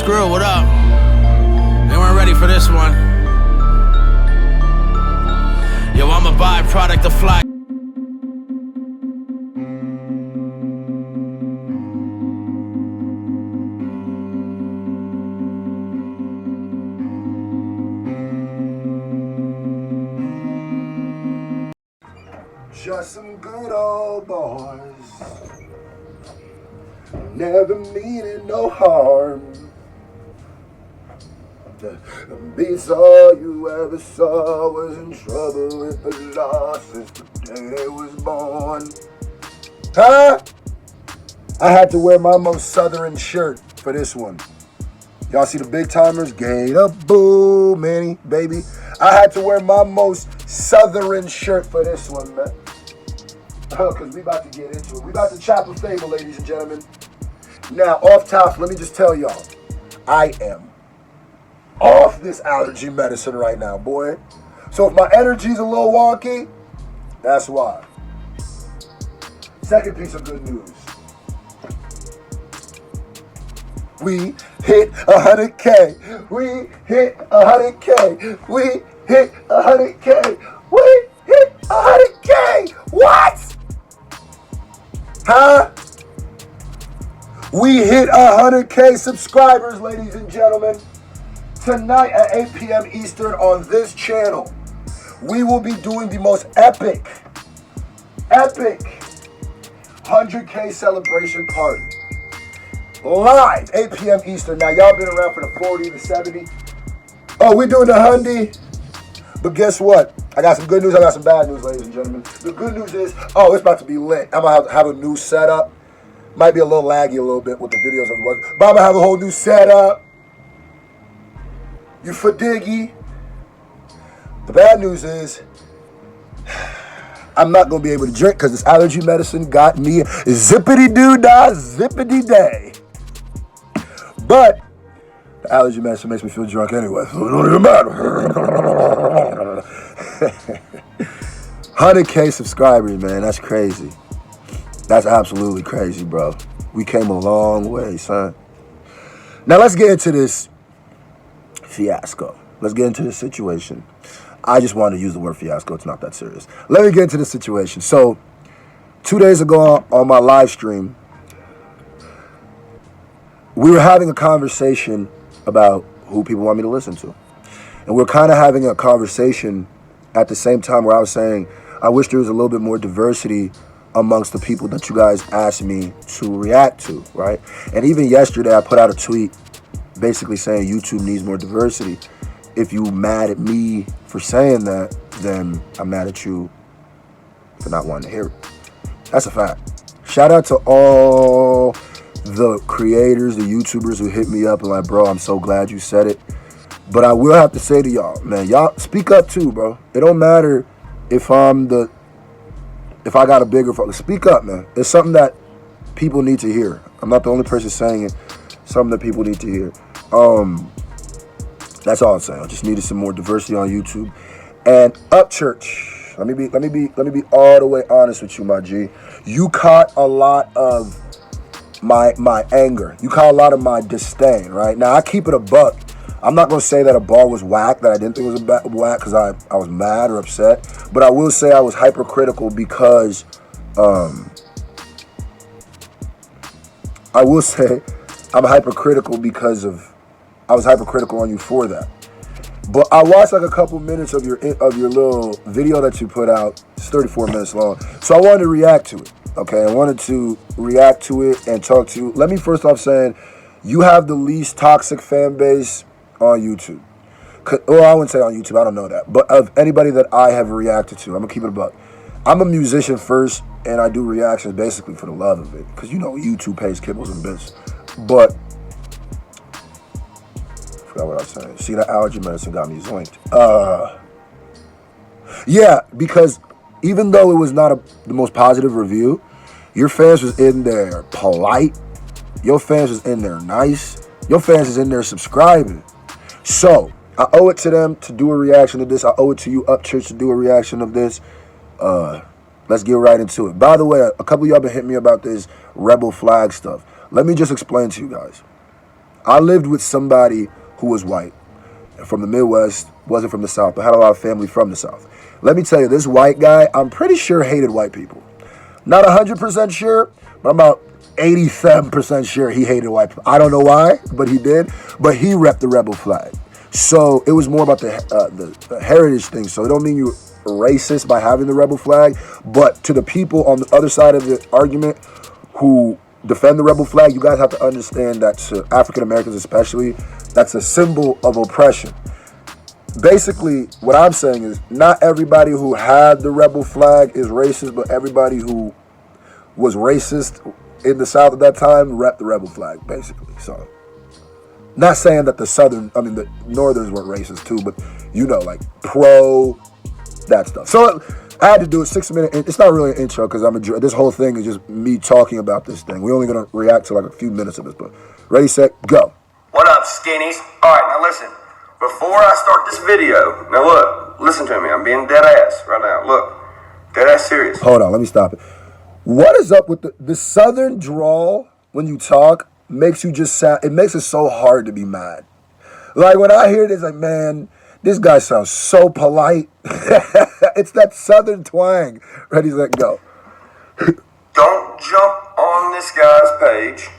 Scru, what up? They weren't ready for this one. Yo, I'm a byproduct of fly. Just some good old boys, never meaning no harm. The beats all you ever saw was in trouble with the law since the day they was born. Huh? I had to wear my most southern shirt for this one. Y'all see the big timers? Gator boo, Manny, baby. I had to wear my most southern shirt for this one, man. Because we about to get into it. We about to chop a fable, ladies and gentlemen. Now, off top, let me just tell y'all, I am off this allergy medicine right now, boy. So if my energy's a little wonky, that's why. Second piece of good news. We hit 100K. We hit 100K. We hit 100K. We hit 100K. What? Huh? We hit 100K subscribers, ladies and gentlemen. Tonight at 8 p.m. Eastern on this channel, we will be doing the most epic 100K celebration party. Live, 8 p.m. Eastern. Now, y'all been around for the 40, the 70. Oh, we're doing the 100. But guess what? I got some good news. I got some bad news, ladies and gentlemen. The good news is, oh, it's about to be lit. I'm going to have a new setup. Might be a little laggy a little bit with the videos. But I'm going to have a whole new setup. You fadiggy. The bad news is, I'm not going to be able to drink because this allergy medicine got me zippity-doo-dah, zippity-day. But the allergy medicine makes me feel drunk anyway, so it don't even matter. 100K subscribers, man. That's crazy. That's absolutely crazy, bro. We came a long way, son. Now let's get into this fiasco. Let's get into this situation. I just wanted to use the word fiasco. It's not that serious. Let me get into the situation. So 2 days ago on my live stream, we were having a conversation about who people want me to listen to. And we're kind of having a conversation at the same time where I was saying, I wish there was a little bit more diversity amongst the people that you guys asked me to react to, right? And even yesterday, I put out a tweet basically saying YouTube needs more diversity. If you mad at me for saying that, then I'm mad at you for not wanting to hear it. That's a fact. Shout out to all the creators, the YouTubers who hit me up and like, bro, I'm so glad you said it. But I will have to say to y'all, man, y'all speak up too, bro. It don't matter if I got a bigger phone. Speak up, man. It's something that people need to hear. I'm not the only person saying it. Something that people need to hear. That's all I'm saying. I just needed some more diversity on YouTube. And UpChurch, let me be all the way honest with you, my G. You caught a lot of my anger. You caught a lot of my disdain, right? Now I keep it a buck. I'm not gonna say that a bar was whack, that I didn't think it was whack because I was mad or upset. But I will say I was hypercritical because I will say I'm hypercritical because I was hypercritical on you for that. But I watched like a couple minutes of your little video that you put out. It's 34 minutes long. So I wanted to react to it. Okay, I wanted to react to it and talk to you. Let me first off saying you have the least toxic fan base on YouTube. Well, I wouldn't say on YouTube, I don't know that. But of anybody that I have reacted to, I'm gonna keep it a buck. I'm a musician first, and I do reactions basically for the love of it. Because you know YouTube pays kibbles and bits. But I forgot what I was saying. See, that allergy medicine got me zoinked. Yeah, because even though it was not the most positive review, your fans was in there polite. Your fans was in there nice. Your fans is in there subscribing. So I owe it to them to do a reaction to this. I owe it to you, UpChurch, to do a reaction of this. Let's get right into it. By the way, a couple of y'all been hitting me about this rebel flag stuff. Let me just explain to you guys. I lived with somebody who was white, from the Midwest, wasn't from the South, but had a lot of family from the South. Let me tell you, this white guy, I'm pretty sure hated white people. Not 100% sure, but I'm about 87% sure he hated white people. I don't know why, but he did. But he repped the rebel flag. So it was more about the heritage thing. So it don't mean you're racist by having the rebel flag, but to the people on the other side of the argument who defend the rebel flag, you guys have to understand that to African Americans especially, that's a symbol of oppression. Basically, what I'm saying is not everybody who had the rebel flag is racist, but everybody who was racist in the South at that time repped the rebel flag, basically. So, not saying that the Northerners weren't racist too, but like pro that stuff. So I had to do a 6-minute. It's not really an intro because this whole thing is just me talking about this thing. We're only gonna react to like a few minutes of this, but ready, set, go. What up, skinnies? All right, now listen. Before I start this video, now look, listen to me. I'm being dead ass right now. Look, dead ass serious. Hold on, let me stop it. What is up with the Southern drawl when you talk? Makes you just sound. It makes it so hard to be mad. Like when I hear this, like, man, this guy sounds so polite. It's that Southern twang. Ready, set, go. Don't jump on this guy's page.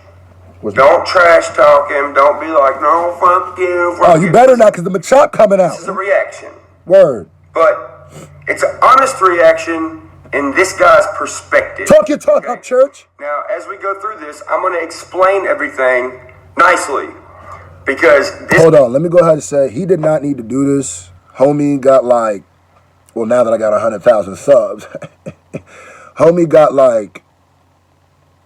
Don't trash talk him. Don't be like, no, fuck you. Oh, you better not, because the Machop coming out. This is a reaction. Word. But it's an honest reaction in this guy's perspective. Talk your talk, okay? UpChurch. Now, as we go through this, I'm going to explain everything nicely. Because this... Hold on, let me go ahead and say, he did not need to do this. Homie got like, well, now that I got 100,000 subs, homie got like,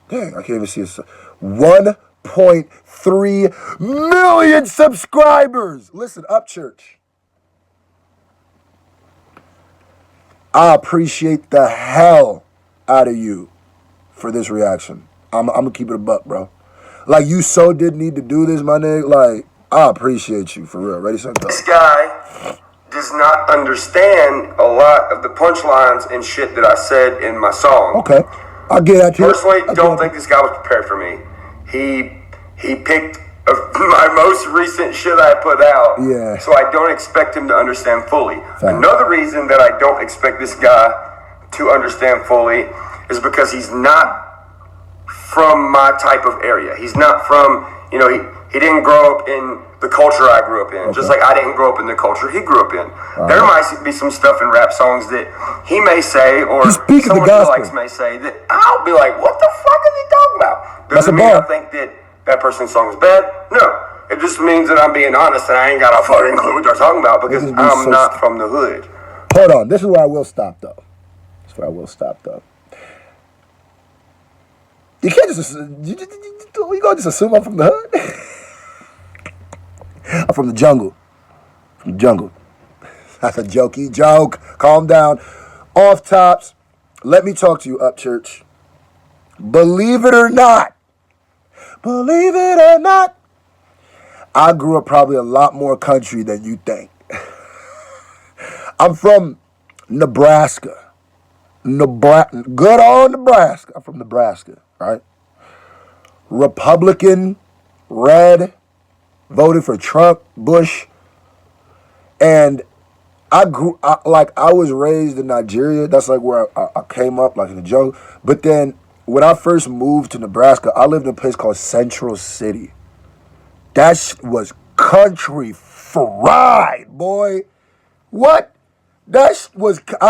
dang, I can't even see his 1.3 million subscribers. Listen, UpChurch. I appreciate the hell out of you for this reaction. I'm gonna keep it a buck, bro. Like, you so did need to do this, my nigga. Like, I appreciate you for real. Ready, set, go. This guy does not understand a lot of the punchlines and shit that I said in my song. Okay, I get that. Personally, don't think this guy was prepared for me. He picked my most recent shit I put out. Yeah. So I don't expect him to understand fully. Fact. Another reason that I don't expect this guy to understand fully is because he's not from my type of area. He's not from, he didn't grow up in the culture I grew up in. Okay. Just like I didn't grow up in the culture he grew up in. There might be some stuff in rap songs that he may say, or someone he likes may say, that I'll be like, what the fuck is he talking about? Doesn't mean I think that person's song is bad. No. It just means that I'm being honest and I ain't got a fucking clue what they're talking about because I'm not from the hood. Hold on. This is where I will stop, though. You can't just you gonna just assume I'm from the hood? I'm from the jungle. That's a jokey joke. Calm down. Off tops. Let me talk to you, UpChurch. Believe it or not, I grew up probably a lot more country than you think. I'm from Nebraska. Good old Nebraska. I'm from Nebraska, right? Republican, red, voted for Trump, Bush. And I was raised in Nigeria. That's like where I came up, like in the jungle. But then when I first moved to Nebraska, I lived in a place called Central City. That was country fried, boy. What? I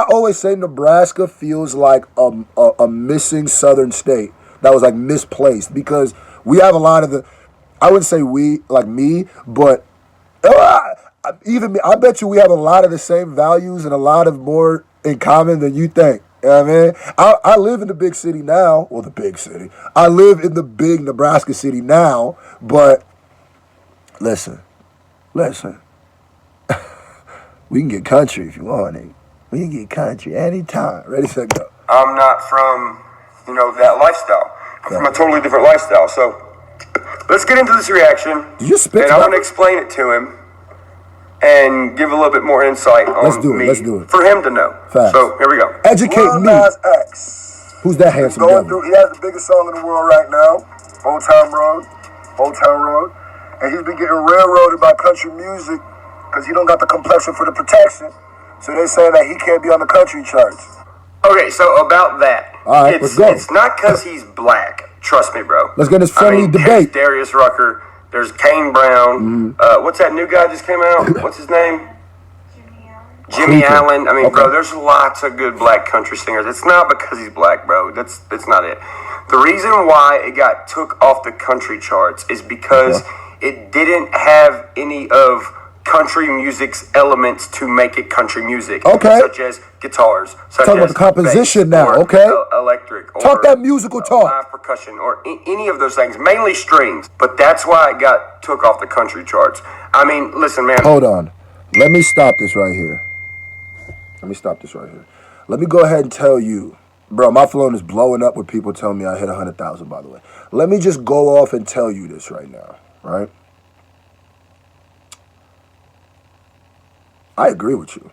always say Nebraska feels like a missing southern state that was like misplaced because we have a lot of I wouldn't say we, like me, but even me, I bet you we have a lot of the same values and a lot of more in common than you think. You know what I mean? I live in the big city now. Well, the big city. I live in the big Nebraska city now, but listen. We can get country if you want it. We can get country anytime. Ready, set, go. I'm not from, that lifestyle. I'm from a totally different lifestyle. So let's get into this reaction. Did you spit? And I want to explain it to him and give a little bit more insight on Let's do it. For him to know. Facts. So here we go. Educate me. Who's that handsome he has the biggest song in the world right now, Old Town Road. and he's been getting railroaded by country music because he don't got the complexion for the protection. So they're saying that he can't be on the country charts. Okay, so about that. All right, let's go. It's not because he's black. Trust me, bro. Let's get this friendly debate. There's Darius Rucker. There's Kane Brown. What's that new guy just came out? What's his name? Jimmy Allen. I mean, bro, there's lots of good black country singers. It's not because he's black, bro. That's not it. The reason why it got took off the country charts is because it didn't have any of country music's elements to make it country music. Okay. Such as guitars. Such Talk about the composition now, okay? Electric. Talk that musical talk. Live percussion or any of those things. Mainly strings. But that's why it got took off the country charts. I mean, listen, man. Hold on. Let me stop this right here. Let me go ahead and tell you. Bro, my phone is blowing up with people telling me I hit 100,000, by the way. Let me just go off and tell you this right now, right? I agree with you.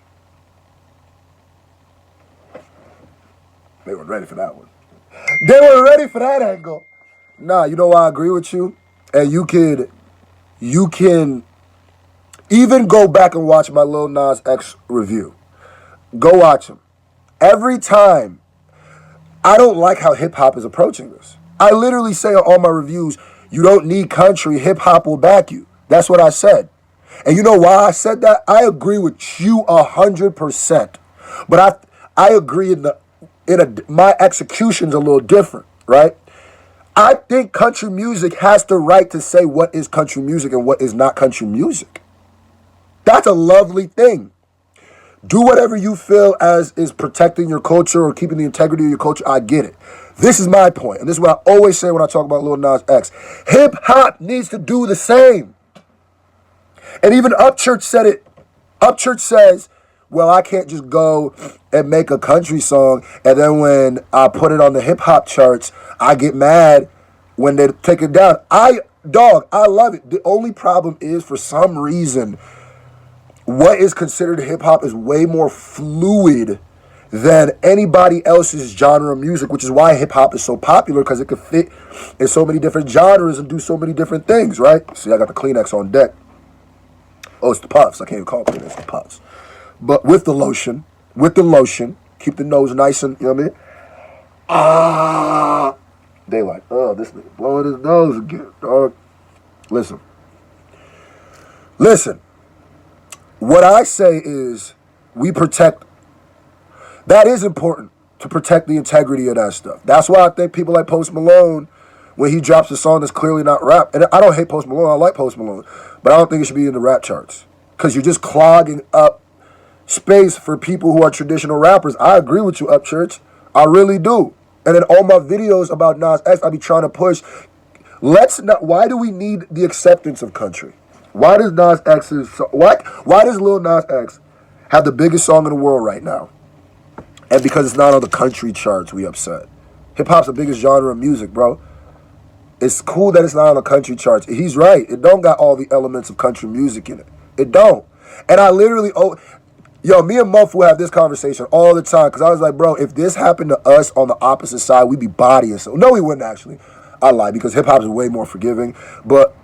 They weren't ready for that one. They weren't ready for that angle. Nah, you know why I agree with you? And you can even go back and watch my Lil Nas X review. Go watch him. Every time, I don't like how hip-hop is approaching this. I literally say on all my reviews, you don't need country, hip-hop will back you. That's what I said. And you know why I said that? I agree with you 100%. But I agree my execution's a little different, right? I think country music has the right to say what is country music and what is not country music. That's a lovely thing. Do whatever you feel as is protecting your culture or keeping the integrity of your culture. I get it. This is my point, and this is what I always say when I talk about Lil Nas X. Hip-hop needs to do the same. And even UpChurch said it. UpChurch says, well, I can't just go and make a country song, and then when I put it on the hip-hop charts, I get mad when they take it down. I love it. The only problem is, for some reason, what is considered hip-hop is way more fluid than anybody else's genre of music, which is why hip-hop is so popular, because it can fit in so many different genres and do so many different things, right? See, I got the Kleenex on deck. Oh, it's the puffs. I can't even call it Kleenex, the puffs. But with the lotion, keep the nose nice and, you know what I mean? They like, oh, this nigga blowing his nose again, dog. Listen. What I say is we protect. That is important, to protect the integrity of that stuff. That's why I think people like Post Malone, when he drops a song that's clearly not rap, and I don't hate Post Malone, I like Post Malone, but I don't think it should be in the rap charts, because you're just clogging up space for people who are traditional rappers. I agree with you, UpChurch. I really do. And in all my videos about Nas X, I be trying to push, why do we need the acceptance of country? Why does why does Lil Nas X have the biggest song in the world right now? And because it's not on the country charts, we upset. Hip-hop's the biggest genre of music, bro. It's cool that it's not on the country charts. He's right. It don't got all the elements of country music in it. It don't. And I literally, me and Muff will have this conversation all the time, because I was like, bro, if this happened to us on the opposite side, we'd be bodying so. No, we wouldn't actually. I lie, because hip-hop is way more forgiving. But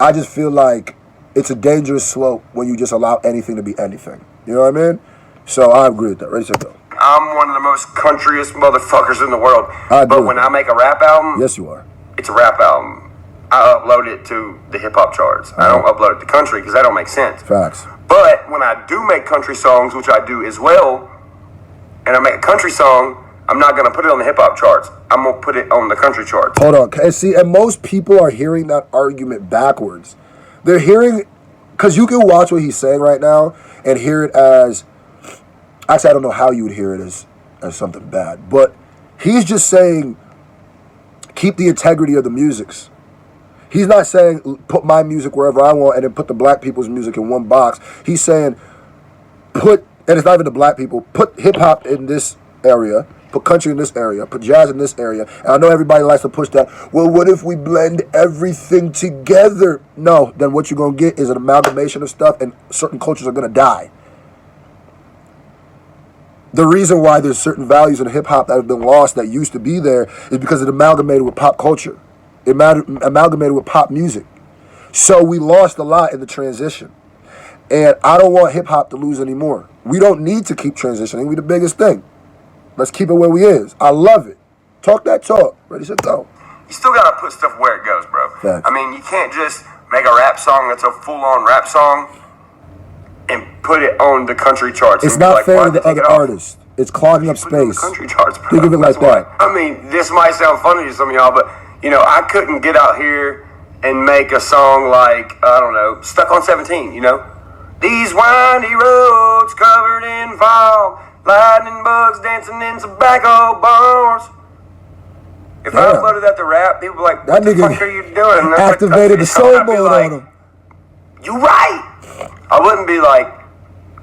I just feel like it's a dangerous slope when you just allow anything to be anything. You know what I mean? So I agree with that. Ready, set, go. I'm one of the most countryest motherfuckers in the world. But when I make a rap album, yes, you are. It's a rap album. I upload it to the hip-hop charts. I don't upload it to country, because that don't make sense. Facts. But when I do make country songs, which I do as well, and I make a country song, I'm not going to put it on the hip-hop charts. I'm going to put it on the country charts. Hold on. And most people are hearing that argument backwards. They're hearing, because you can watch what he's saying right now and hear it as, actually, I don't know how you would hear it as something bad, but he's just saying, keep the integrity of the musics. He's not saying put my music wherever I want and then put the black people's music in one box. He's saying and it's not even the black people, put hip-hop in this area, put country in this area, put jazz in this area. And I know everybody likes to push that. Well, what if we blend everything together? No, then what you're going to get is an amalgamation of stuff, and certain cultures are going to die. The reason why there's certain values in hip-hop that have been lost that used to be there is because it amalgamated with pop culture. It amalgamated with pop music. So we lost a lot in the transition. And I don't want hip hop to lose anymore. We don't need to keep transitioning. We the biggest thing. Let's keep it where we is. I love it. Talk that talk. Ready, set, go. You still gotta put stuff where it goes, bro. Facts. I mean, you can't just make a rap song that's a full-on rap song and put it on the country charts. It's and be not like, fair why to did the they take other it off? artists. It's clogging up Put it on the space. country charts, bro. Think of it like That's that. why. I mean, this might sound funny to some of y'all, but you know, I couldn't get out here and make a song like, I don't know, Stuck on 17, you know? These windy roads covered in fog, lightning bugs dancing in tobacco bars. If I Damn. uploaded that to rap, people would be like, That what the nigga fuck are you doing? And that's activated the so soul I'd be mode like, on him. You right. I wouldn't be like,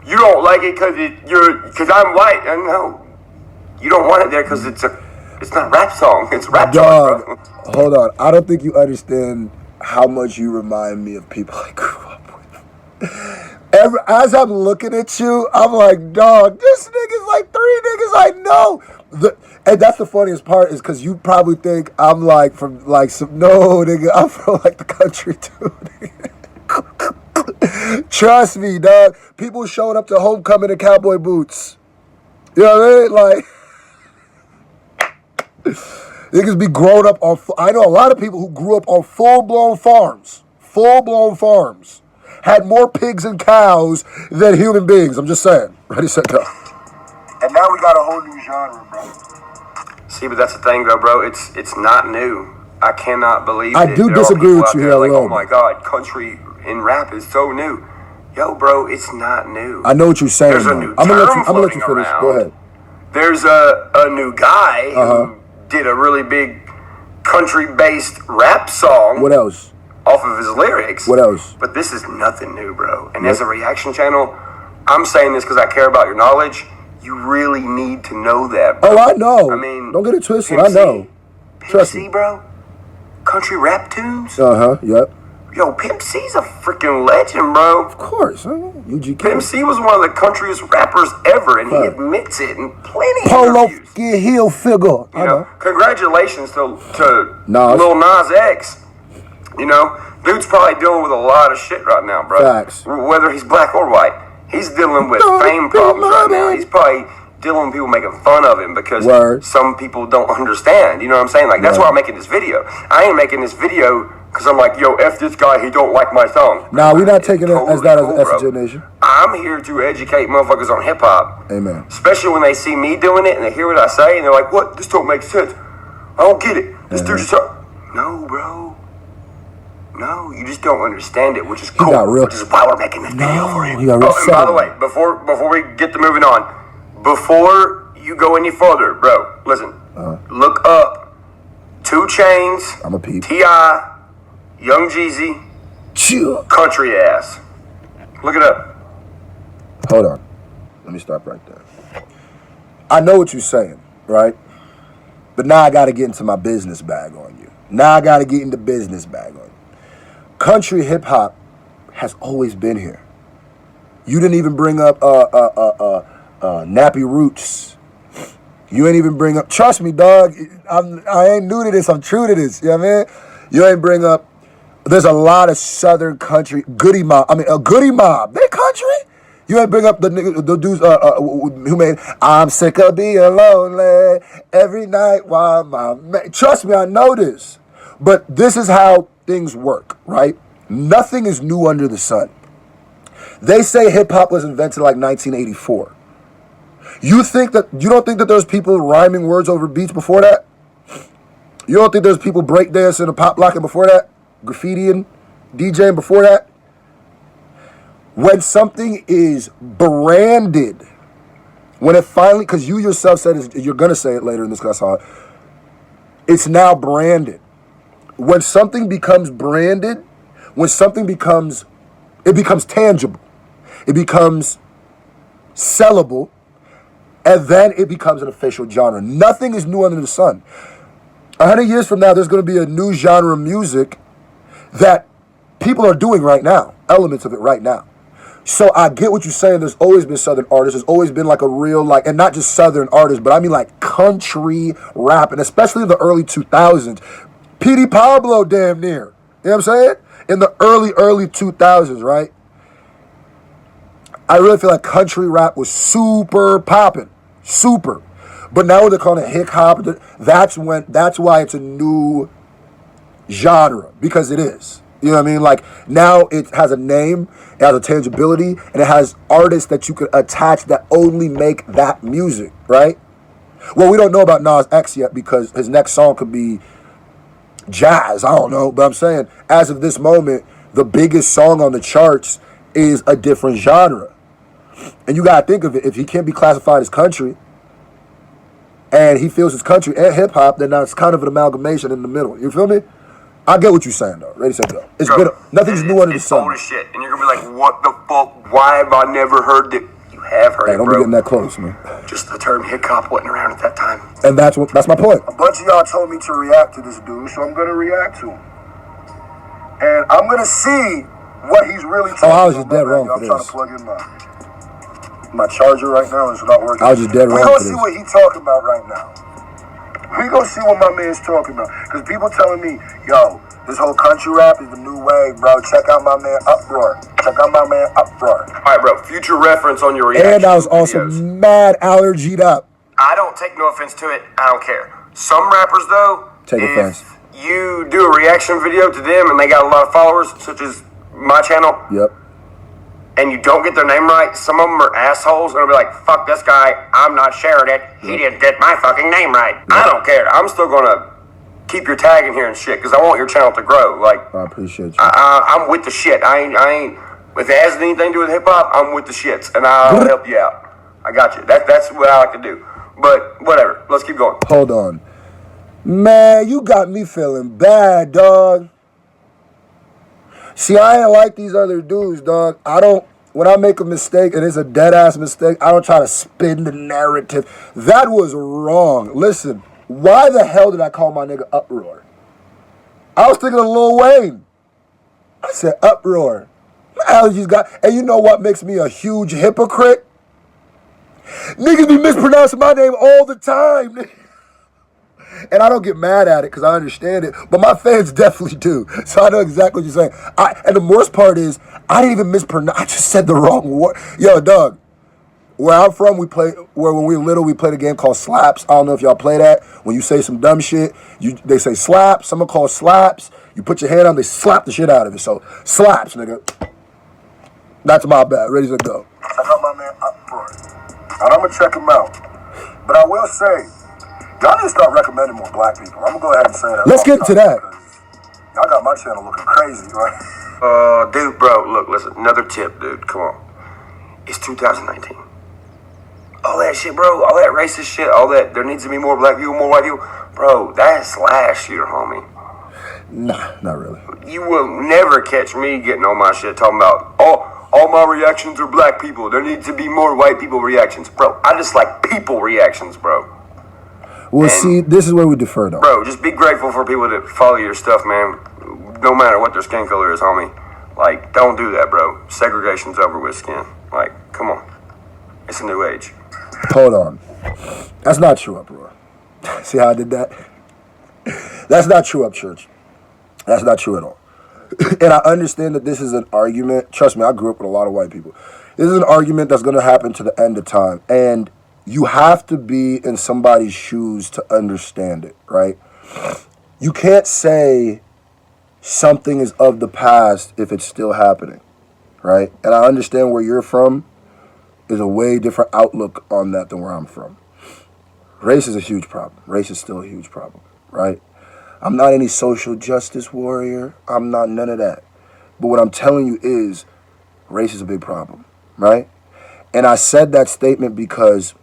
you don't like it because I'm white. And no, you don't want it there because it's not a rap song. It's a rap Dog, song, bro. hold on. I don't think you understand how much you remind me of people I grew up with. As I'm looking at you, I'm like, dog, this nigga's like 3 niggas I know. And that's the funniest part is because you probably think I'm like from like some, no, nigga, I'm from like the country too, nigga. Trust me, dog. People showing up to homecoming in cowboy boots. You know what I mean? Like, niggas be grown up on, I know a lot of people who grew up on full-blown farms. Full-blown farms. Had more pigs and cows than human beings. I'm just saying. Ready, set, go. And now we got a whole new genre, bro. See, but that's the thing, though, bro. It's not new. I cannot believe I do disagree with you here a like, little oh my God, country and rap is so new. Yo, bro, it's not new. I know what you're saying. There's a though. new I'm gonna term let you finish. floating Go ahead. There's a new guy who did a really big country-based rap song. What else? Off of his lyrics. What else? But this is nothing new, bro. And as a reaction channel, I'm saying this because I care about your knowledge. You really need to know that, bro. Oh, I know. I mean, don't get it twisted. Pimp I know. C, Trust Pimp me. C, bro. Country rap tunes. Yep. Yo, Pimp C's a freaking legend, bro. Of course. UGK. Pimp C was one of the countryest rappers ever, and he Right. admits it in plenty of Polo interviews. get heel figure. You know, congratulations to Nas. Lil Nas X. You know, dude's probably dealing with a lot of shit right now, bro. Facts. Whether he's black or white, he's dealing with fame problems right now. He's probably dealing with people making fun of him because some people don't understand. You know what I'm saying? Like, that's why I'm making this video. I ain't making this video because I'm like, yo, F this guy, he don't like my song. Nah, we're not taking it Totally as that as cool, an bro. exogenation. I'm here to educate motherfuckers on hip-hop. Amen. Especially when they see me doing it and they hear what I say and they're like, what? This don't make sense. I don't get it. This dude just... No, bro. No, you just don't understand it, which is cool. Which is why we're making this video for you. He got real and by the way, before we get to moving on, before you go any further, bro, listen. Look up 2 Chainz, I'm a peep. T.I., Young Jeezy, Chill. Country Ass. Look it up. Hold on. Let me stop right there. I know what you're saying, right? But now I got to get into my business bag on you. Now I got to get into business bag on you. Country hip hop has always been here. You didn't even bring up Nappy Roots. You ain't even bring up. Trust me, dog. I ain't new to this. I'm true to this. You know what I mean? You ain't bring up. There's a lot of Southern country. Goody Mob. Goody Mob. They country. You ain't bring up the dudes who made I'm sick of being lonely every night while my man. Trust me, I know this. But this is how things work, right? Nothing is new under the sun. They say hip hop was invented like 1984. You don't think that there's people rhyming words over beats before that? You don't think there's people breakdancing and pop locking before that? Graffitiing, DJing before that? When something is branded, when it finally, because you yourself said, you're going to say it later in this class, it's now branded. When something becomes branded, when something becomes tangible, it becomes sellable, and then it becomes an official genre. Nothing is new under the sun. 100 years from now, there's going to be a new genre of music that people are doing right now, elements of it right now. So I get what you're saying. There's always been Southern artists. There's always been like a real, like, and not just Southern artists, but I mean like country rap, and especially in the early 2000s. P.D. Pablo damn near. You know what I'm saying? In the early 2000s, right? I really feel like country rap was super popping. Super. But now they're calling it hip hop. That's why it's a new genre, because it is. You know what I mean? Like, now it has a name, it has a tangibility, and it has artists that you could attach that only make that music, right? Well, we don't know about Nas X yet because his next song could be jazz. I don't know. But I'm saying, as of this moment, the biggest song on the charts is a different genre. And you got to think of it. If he can't be classified as country, and he feels it's country and hip hop, then that's kind of an amalgamation in the middle. You feel me? I get what you're saying, though. Ready, set, go. It's been nothing's new under the sun. It's old as shit, and you're gonna be like, "What the fuck? Why have I never heard that?" You have heard Hey, it, don't bro. be getting that close, man. Just the term hip hop wasn't around at that time. And that's my point. A bunch of y'all told me to react to this dude, so I'm gonna react to him. And I'm gonna see what he's really talking about. I was just dead wrong for I'm trying this. to plug in my charger right now. It's not working. I was just dead wrong We're for gonna see this. what he's talking about right now. We gonna see what my man's talking about. Because people telling me, yo, this whole country rap is the new wave, bro. Check out my man Uproar. Check out my man Uproar. All right, bro. Future reference on your reaction. And I was also videos. mad allergied up. I don't take no offense to it. I don't care. Some rappers, though, Take offense. if you do a reaction video to them and they got a lot of followers, such as my channel, Yep. and you don't get their name right, some of them are assholes, and they'll be like, "Fuck this guy, I'm not sharing it. He didn't get my fucking name right." I don't care. I'm still gonna keep your tag in here and shit, because I want your channel to grow. Like, I appreciate you. I'm with the shit. I ain't. If it has anything to do with hip hop, I'm with the shits, and I'll help you out. I got you. That's what I like to do. But whatever. Let's keep going. Hold on. Man, you got me feeling bad, dog. See, I ain't like these other dudes, dog. When I make a mistake, and it's a dead-ass mistake, I don't try to spin the narrative. That was wrong. Listen, why the hell did I call my nigga Uproar? I was thinking of Lil Wayne. I said Uproar. My allergies got... And you know what makes me a huge hypocrite? Niggas be mispronouncing my name all the time. And I don't get mad at it because I understand it. But my fans definitely do. So I know exactly what you're saying. And the worst part is, I didn't even mispronounce. I just said the wrong word. Yo, Doug, where I'm from, when we were little, we played a game called Slaps. I don't know if y'all play that. When you say some dumb shit, they say slaps. Someone calls slaps. You put your hand on, they slap the shit out of it. So, slaps, nigga. That's my bad. Ready to go. Check out my man Uproar. And I'm gonna check him out. But I will say, y'all need to start recommending more black people. I'm gonna go ahead and say that. Let's get to that. Y'all got my channel looking crazy, right? Dude, bro, look, listen, another tip, dude, come on. It's 2019. All that shit, bro, all that racist shit, all that, there needs to be more black people, more white people. Bro, that's last year, homie. Nah, not really. You will never catch me getting on my shit talking about, all my reactions are black people. There needs to be more white people reactions. Bro, I just like people reactions, bro. Well, see, this is where we defer, though. Bro, just be grateful for people that follow your stuff, man. No matter what their skin color is, homie. Like, don't do that, bro. Segregation's over with skin. Like, come on. It's a new age. Hold on. That's not true, Uproar. See how I did that? That's not true, UpChurch. That's not true at all. And I understand that this is an argument. Trust me, I grew up with a lot of white people. This is an argument that's going to happen to the end of time. And you have to be in somebody's shoes to understand it, right? You can't say something is of the past if it's still happening, right? And I understand where you're from is a way different outlook on that than where I'm from. Race is a huge problem. Race is still a huge problem, right? I'm not any social justice warrior. I'm not none of that. But what I'm telling you is race is a big problem, right? And I said that statement because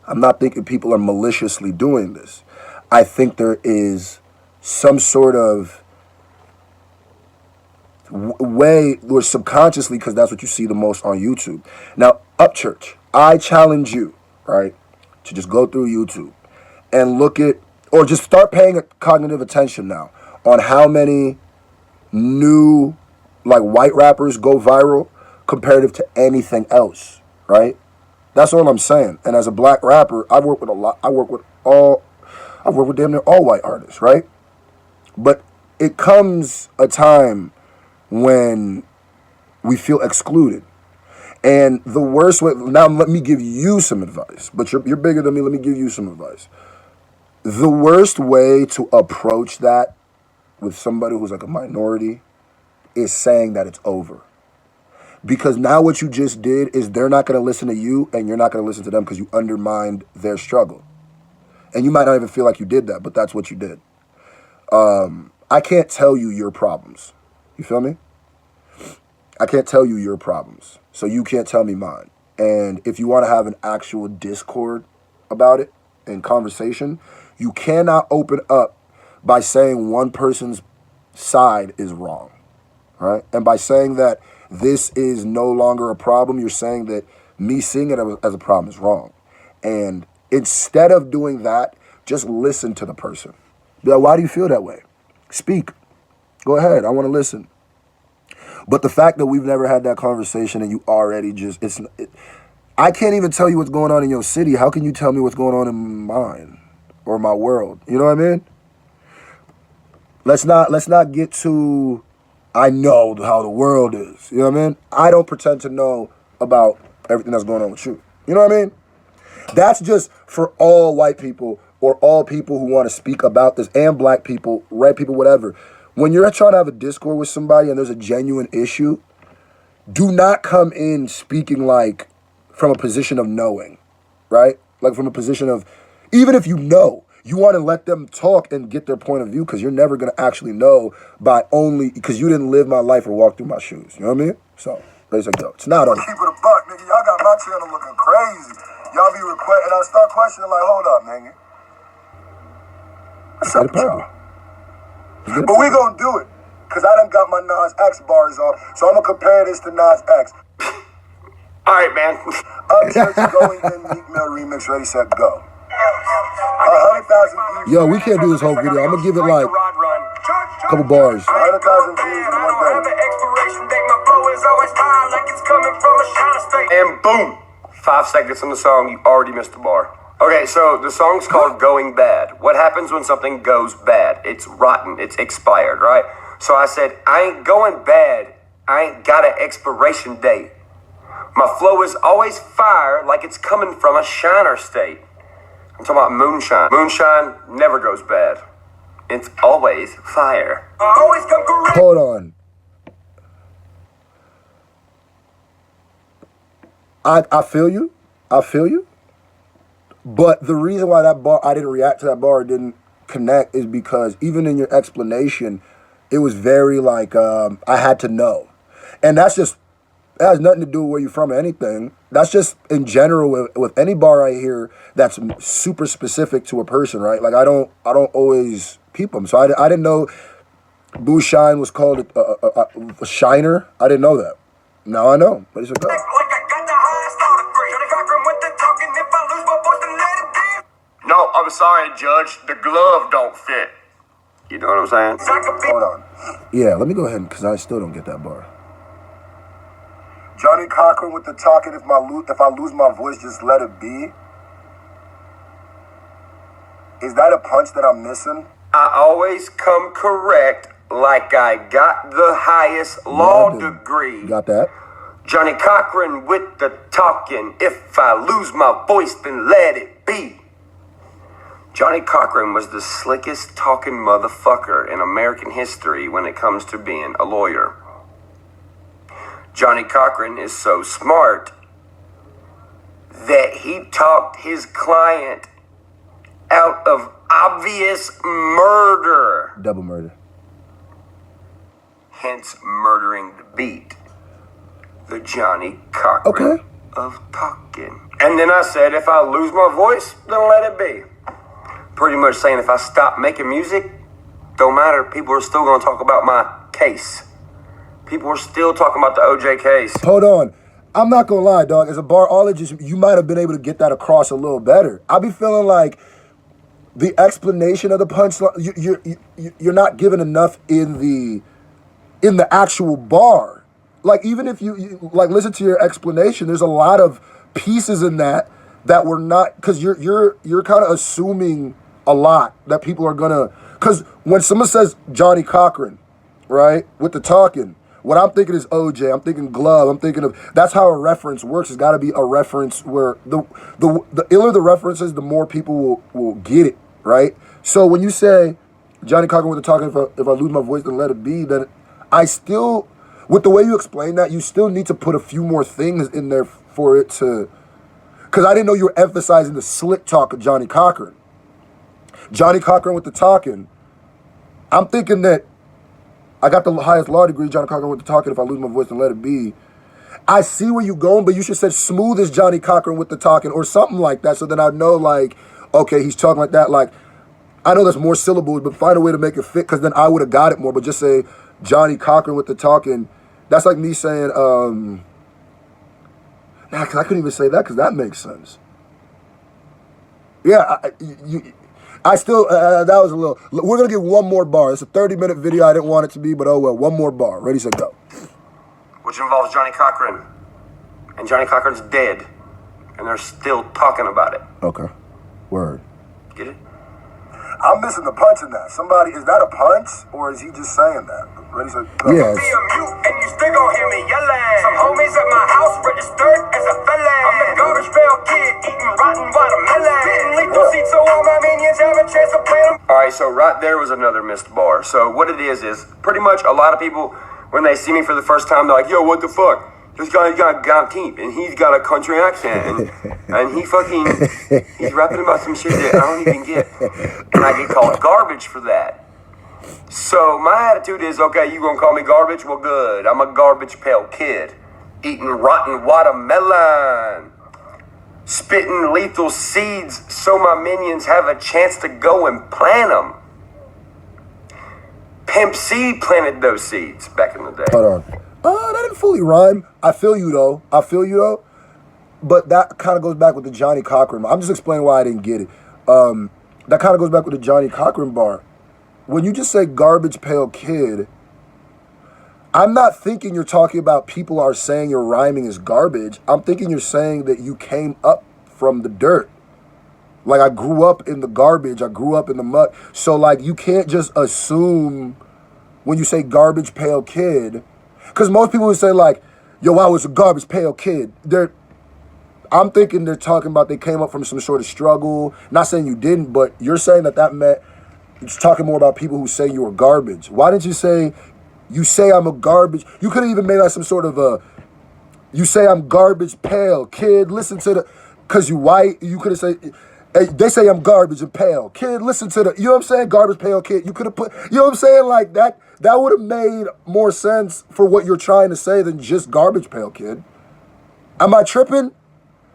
I'm not thinking people are maliciously doing this. I think there is some sort of way, or subconsciously, because that's what you see the most on YouTube. Now, UpChurch, I challenge you, right, to just go through YouTube and look at, or just start paying cognitive attention now on how many new, like, white rappers go viral comparative to anything else, right? That's all I'm saying. And as a black rapper, I work with damn near all white artists, right? But it comes a time when we feel excluded. And the worst way, now let me give you some advice, but you're bigger than me, let me give you some advice. The worst way to approach that with somebody who's like a minority is saying that it's over. Because now what you just did is they're not going to listen to you and you're not going to listen to them because you undermined their struggle. And you might not even feel like you did that, but that's what you did. I can't tell you your problems. You feel me? I can't tell you your problems, so you can't tell me mine. And if you want to have an actual discord about it and conversation, you cannot open up by saying one person's side is wrong, right? And by saying that this is no longer a problem, you're saying that me seeing it as a problem is wrong. And instead of doing that, just listen to the person. Be like, why do you feel that way? Speak. Go ahead. I want to listen. But the fact that we've never had that conversation and you already I can't even tell you what's going on in your city. How can you tell me what's going on in mine or my world? You know what I mean? Let's not get too, I know how the world is. You know what I mean? I don't pretend to know about everything that's going on with you. You know what I mean? That's just for all white people or all people who want to speak about this, and black people, red people, whatever. When you're trying to have a discord with somebody and there's a genuine issue, do not come in speaking like from a position of knowing, right? Like from a position of, even if you know, you want to let them talk and get their point of view, because you're never going to actually know because you didn't live my life or walk through my shoes. You know what I mean? So, let's go. It's not over. Keep it a buck, nigga. Y'all got my channel looking crazy. Y'all be requesting, and I start questioning like, hold up, nigga. What's up with y'all? But we gonna do it, because I done got my Nas X bars off, so I'm gonna compare this to Nas X. All right, man. UpChurch Going In Meek Mill remix, ready, set, go. 100,000 views. Yo, we can't do this whole video. I'm going to give it like a couple bars. 100,000 views in one day. And boom, 5 seconds in the song, you already missed the bar. Okay, so the song's called Going Bad. What happens when something goes bad? It's rotten, it's expired, right? So I said, I ain't going bad, I ain't got an expiration date. My flow is always fire, like it's coming from a shiner state. I'm talking about moonshine. Moonshine never goes bad. It's always fire. Always come correct. Hold on. I feel you. I feel you. But the reason why that bar, I didn't react to that bar, or didn't connect, is because even in your explanation, it was very like, I had to know. And that has nothing to do with where you're from or anything. That's just in general with any bar I hear that's super specific to a person, right? Like I don't always peep them. So I didn't know Boo Shine was called a shiner. I didn't know that. Now I know. But it's okay. No, I'm sorry, Judge. The glove don't fit. You know what I'm saying? Hold on. Yeah, let me go ahead, because I still don't get that bar. Johnny Cochran with the talking, if I lose my voice, just let it be. Is that a punch that I'm missing? I always come correct, like I got the highest law degree. Got that? Johnny Cochran with the talking, if I lose my voice, then let it be. Johnny Cochran was the slickest talking motherfucker in American history when it comes to being a lawyer. Johnny Cochran is so smart that he talked his client out of obvious murder. Double murder. Hence murdering the beat. The Johnny Cochran of talking. And then I said, if I lose my voice, then let it be. Pretty much saying if I stop making music, don't matter. People are still going to talk about my case. People are still talking about the OJ case. Hold on. I'm not going to lie, dog. As a barologist, you might have been able to get that across a little better. I be feeling like the explanation of the punchline, you're not giving enough in the actual bar. Like, even if you like listen to your explanation, there's a lot of pieces in that were not, because you're kind of assuming a lot that people are gonna, because when someone says Johnny Cochran, right, with the talking, what I'm thinking is OJ. I'm thinking Glove. I'm thinking of, that's how a reference works. It's got to be a reference where the iller the references, the more people will get it, right? So when you say Johnny Cochran with the talking, if I lose my voice, then let it be, then I still, with the way you explain that, you still need to put a few more things in there for it to, because I didn't know you were emphasizing the slick talk of Johnny Cochran. Johnny Cochran with the talking, I'm thinking that I got the highest law degree, Johnny Cochran with the talking, if I lose my voice, then let it be. I see where you're going, but you should say smooth as Johnny Cochran with the talking or something like that, so then I know, like, okay, he's talking like that. Like, I know that's more syllables, but find a way to make it fit, because then I would have got it more. But just say Johnny Cochran with the talking. That's like me saying, because I couldn't even say that, because that makes sense. Yeah, I still, that was a little, we're going to get one more bar. It's a 30-minute video. I didn't want it to be, but oh well, one more bar. Ready, set, go. Which involves Johnny Cochran. And Johnny Cochran's dead. And they're still talking about it. Okay. Word. Get it? I'm missing the punch in that. Somebody, is that a punch, or is he just saying that? Ready, set, go. Yes. Be a mute and you still gon' hear me yelling. Some homies at my house registered as a felon. I'm the garbage pail kid eating rotten watermelon. Spitting lethal seeds so all my minions have a chance to play them. Alright, so right there was another missed bar. So what it is pretty much a lot of people, when they see me for the first time, they're like, yo, what the fuck? This guy got deep, and he's got a country accent, and he's rapping about some shit that I don't even get, and I get called garbage for that. So my attitude is, okay, you gonna call me garbage? Well, good. I'm a garbage pail kid, eating rotten watermelon, spitting lethal seeds so my minions have a chance to go and plant them. Pimp C planted those seeds back in the day. Hold on. That didn't fully rhyme. I feel you though. But that kind of goes back with the Johnny Cochran. I'm just explaining why I didn't get it. That kind of goes back with the Johnny Cochran bar. When you just say garbage pail kid, I'm not thinking you're talking about people are saying your rhyming is garbage. I'm thinking you're saying that you came up from the dirt. Like, I grew up in the garbage. I grew up in the mud. So, like, you can't just assume when you say garbage pail kid, because most people would say, like, yo, I was a garbage pail kid. I'm thinking they're talking about they came up from some sort of struggle. Not saying you didn't, but you're saying that meant, it's talking more about people who say you were garbage. Why didn't you say I'm a garbage? You could have even made like some sort of you say I'm garbage pail kid. Listen to the, because you white, you could have said, hey, they say I'm garbage and pale kid. Listen to the, you know what I'm saying? Garbage pail kid. You could have put, you know what I'm saying? Like that would have made more sense for what you're trying to say than just garbage pail kid. Am I tripping?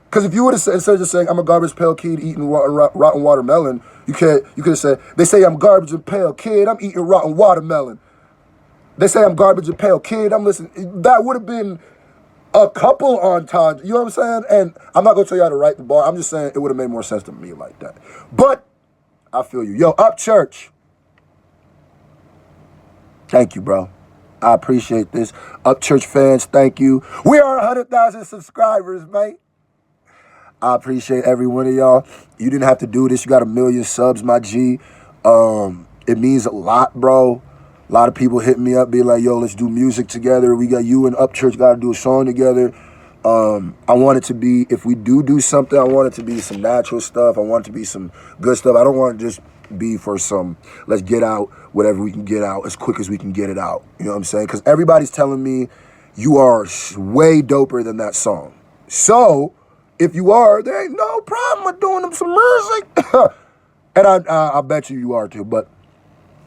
Because if you would have said, instead of just saying I'm a garbage pail kid eating rotten watermelon, you could have said, they say I'm garbage and pale kid, I'm eating rotten watermelon. They say I'm garbage and pale kid, I'm listening. That would have been a couple entendres, you know what I'm saying? And I'm not going to tell you how to write the bar. I'm just saying it would have made more sense to me like that. But I feel you. Yo, UpChurch. Thank you, bro. I appreciate this. UpChurch fans, thank you. We are 100,000 subscribers, mate. I appreciate every one of y'all. You didn't have to do this. You got 1 million subs, my G. It means a lot, bro. A lot of people hit me up, be like, yo, let's do music together. We got you and UpChurch got to do a song together. I want it to be, if we do something, I want it to be some natural stuff. I want it to be some good stuff. I don't want it to just be for some, let's get out whatever we can get out as quick as we can get it out. You know what I'm saying? Because everybody's telling me you are way doper than that song. So if you are, there ain't no problem with doing some music. And I bet you are too. But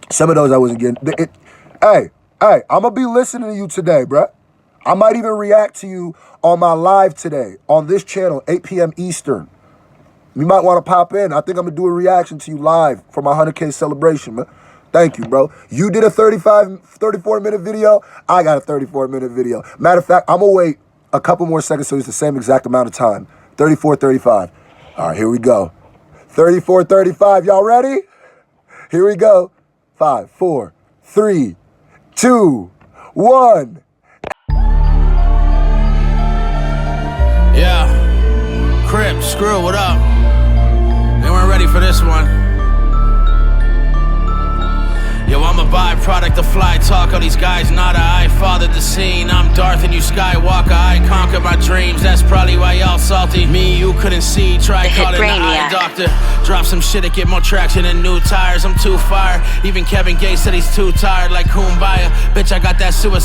some of those I wasn't getting. Hey, I'm going to be listening to you today, bruh. I might even react to you on my live today on this channel, 8 p.m. Eastern. You might want to pop in. I think I'm going to do a reaction to you live for my 100K celebration, man. Thank you, bro. You did a 34-minute video. I got a 34-minute video. Matter of fact, I'm going to wait a couple more seconds so it's the same exact amount of time. 34:35. All right, here we go. 34:35. Y'all ready? Here we go. 5, 4, 3, 2, 1. Yeah. Crip, Screw, what up? They weren't ready for this one. Yo, I'm a byproduct of fly talk. All these guys nada, I fathered the scene. I'm Darth and you Skywalker. I conquered my dreams, that's probably why y'all salty. Me, you couldn't see, try calling the eye doctor. Drop some shit to get more traction than new tires. I'm too fire. Even Kevin Gates said he's too tired, like Kumbaya. Bitch, I got that suicide.